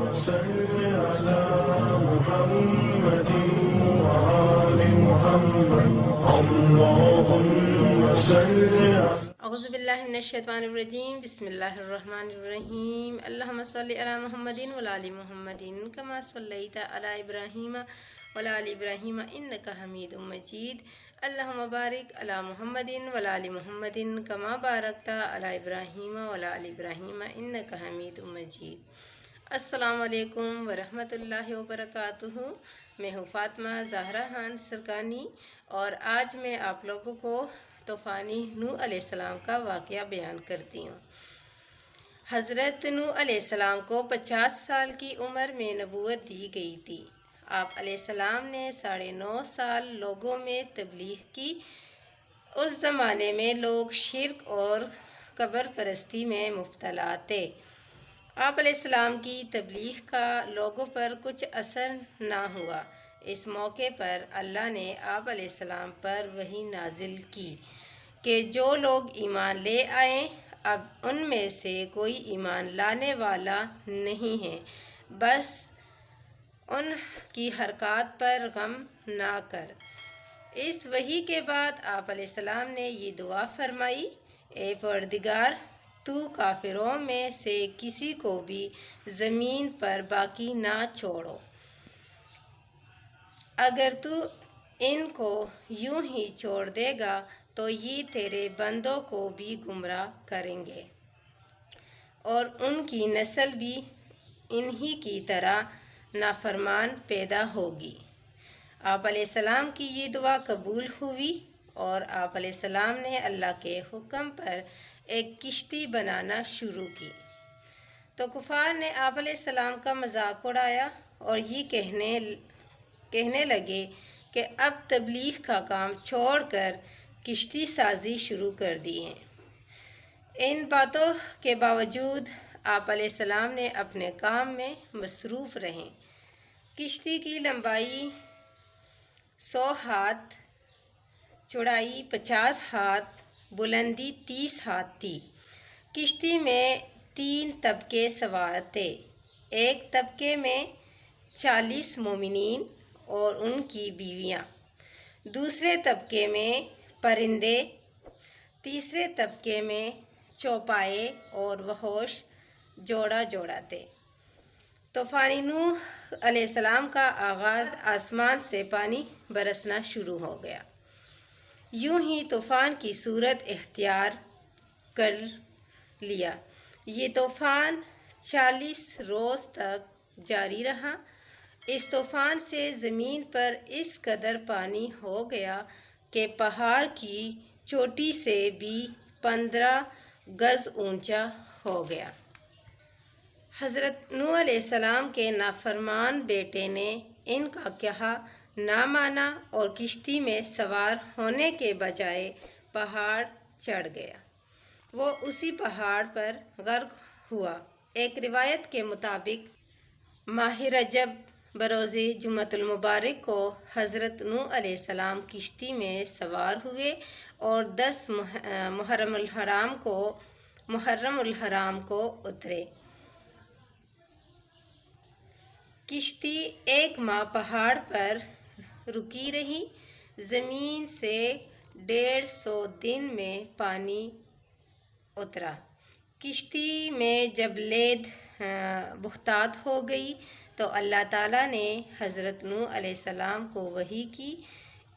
صل على محمد وآل محمد اللهم صل اعوذ باللہ من الشیطان الرجیم بسم اللہ الرحمن الرحیم اللہم صلی علی محمد وعلی آل محمد کما صلیت علی ابراہیم وعلی آل ابراہیم انک حمید مجید اللہم بارک علی محمد وعلی آل محمد کما بارکت علی ابراہیم وعلی آل ابراہیم انک حمید مجید۔ السلام علیکم ورحمۃ اللہ وبرکاتہ۔ میں ہوں فاطمہ زہرا خان سرکانی اور آج میں آپ لوگوں کو طوفانی نوح علیہ السلام کا واقعہ بیان کرتی ہوں۔ حضرت نوح علیہ السلام کو 50 سال کی عمر میں نبوت دی گئی تھی۔ آپ علیہ السلام نے 9.5 سال لوگوں میں تبلیغ کی۔ اس زمانے میں لوگ شرک اور قبر پرستی میں مبتلا تھے۔ آپ علیہ السلام کی تبلیغ کا لوگوں پر کچھ اثر نہ ہوا۔ اس موقع پر اللہ نے آپ علیہ السلام پر وحی نازل کی کہ جو لوگ ایمان لے آئیں اب ان میں سے کوئی ایمان لانے والا نہیں ہے، بس ان کی حرکات پر غم نہ کر۔ اس وحی کے بعد آپ علیہ السلام نے یہ دعا فرمائی: اے پروردگار، تو کافروں میں سے کسی کو بھی زمین پر باقی نہ چھوڑو۔ اگر تو ان کو یوں ہی چھوڑ دے گا تو یہ تیرے بندوں کو بھی گمراہ کریں گے اور ان کی نسل بھی انہی کی طرح نافرمان پیدا ہوگی۔ آپ علیہ السلام کی یہ دعا قبول ہوئی اور آپ علیہ السلام نے اللہ کے حکم پر ایک کشتی بنانا شروع کی۔ تو کفار نے آپ علیہ السلام کا مذاق اڑایا اور یہ کہنے لگے کہ اب تبلیغ کا کام چھوڑ کر کشتی سازی شروع کر دی ہے۔ ان باتوں کے باوجود آپ علیہ السلام نے اپنے کام میں مصروف رہے۔ کشتی کی لمبائی 100 ہاتھ، چوڑائی 50 ہاتھ، بلندی 30 ہاتھ تھی۔ کشتی میں 3 طبقے سوار تھے۔ ایک طبقے میں 40 مومنین اور ان کی بیویاں، دوسرے طبقے میں پرندے، تیسرے طبقے میں چوپائے اور وحوش جوڑا جوڑا تھے۔ طوفان نوح علیہ السلام کا آغاز آسمان سے پانی برسنا شروع ہو گیا۔ یوں ہی طوفان کی صورت اختیار کر لیا۔ یہ طوفان 40 روز تک جاری رہا۔ اس طوفان سے زمین پر اس قدر پانی ہو گیا کہ پہاڑ کی چوٹی سے بھی 15 گز اونچا ہو گیا۔ حضرت نوح علیہ السلام کے نافرمان بیٹے نے ان کا کہا نہ مانا اور کشتی میں سوار ہونے کے بجائے پہاڑ چڑھ گیا۔ وہ اسی پہاڑ پر غرق ہوا۔ ایک روایت کے مطابق ماہ رجب بروز جمعۃ المبارک کو حضرت نوح علیہ السلام کشتی میں سوار ہوئے اور 10 محرم الحرام کو اترے۔ کشتی 1 ماہ پہاڑ پر رکی رہی۔ زمین سے 150 دن میں پانی اترا۔ کشتی میں جب لید بہتات ہو گئی تو اللہ تعالیٰ نے حضرت نوح علیہ السلام کو وحی کی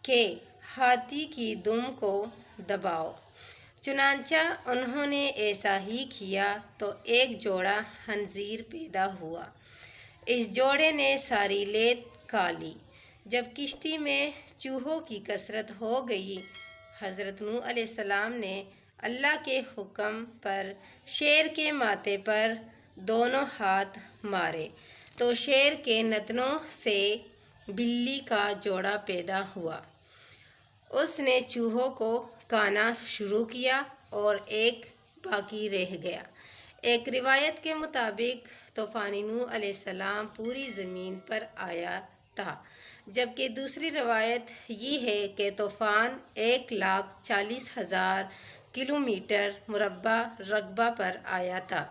کہ ہاتھی کی دم کو دباؤ۔ چنانچہ انہوں نے ایسا ہی کیا تو ایک جوڑا خنزیر پیدا ہوا۔ اس جوڑے نے ساری لید کھا لی۔ جب کشتی میں چوہوں کی کثرت ہو گئی، حضرت نوح علیہ السلام نے اللہ کے حکم پر شیر کے ماتھے پر دونوں ہاتھ مارے تو شیر کے نتنوں سے بلی کا جوڑا پیدا ہوا۔ اس نے چوہوں کو کھانا شروع کیا اور ایک باقی رہ گیا۔ ایک روایت کے مطابق طوفان نوح علیہ السلام پوری زمین پر آیا تھا، جبکہ دوسری روایت یہ ہے کہ طوفان 1,40,000 کلومیٹر مربع رقبہ پر آیا تھا۔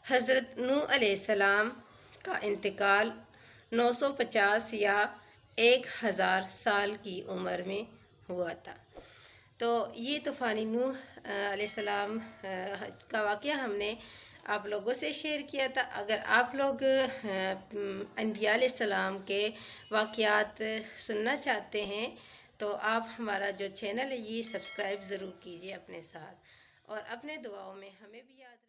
حضرت نوح علیہ السلام کا انتقال 950 یا 1000 سال کی عمر میں ہوا تھا۔ تو یہ طوفان نوح علیہ السلام کا واقعہ ہم نے آپ لوگوں سے شیئر کیا تھا۔ اگر آپ لوگ انبیاء علیہ السلام کے واقعات سننا چاہتے ہیں تو آپ ہمارا جو چینل ہے یہ سبسکرائب ضرور کیجیے اپنے ساتھ، اور اپنے دعاؤں میں ہمیں بھی یاد رکھیں۔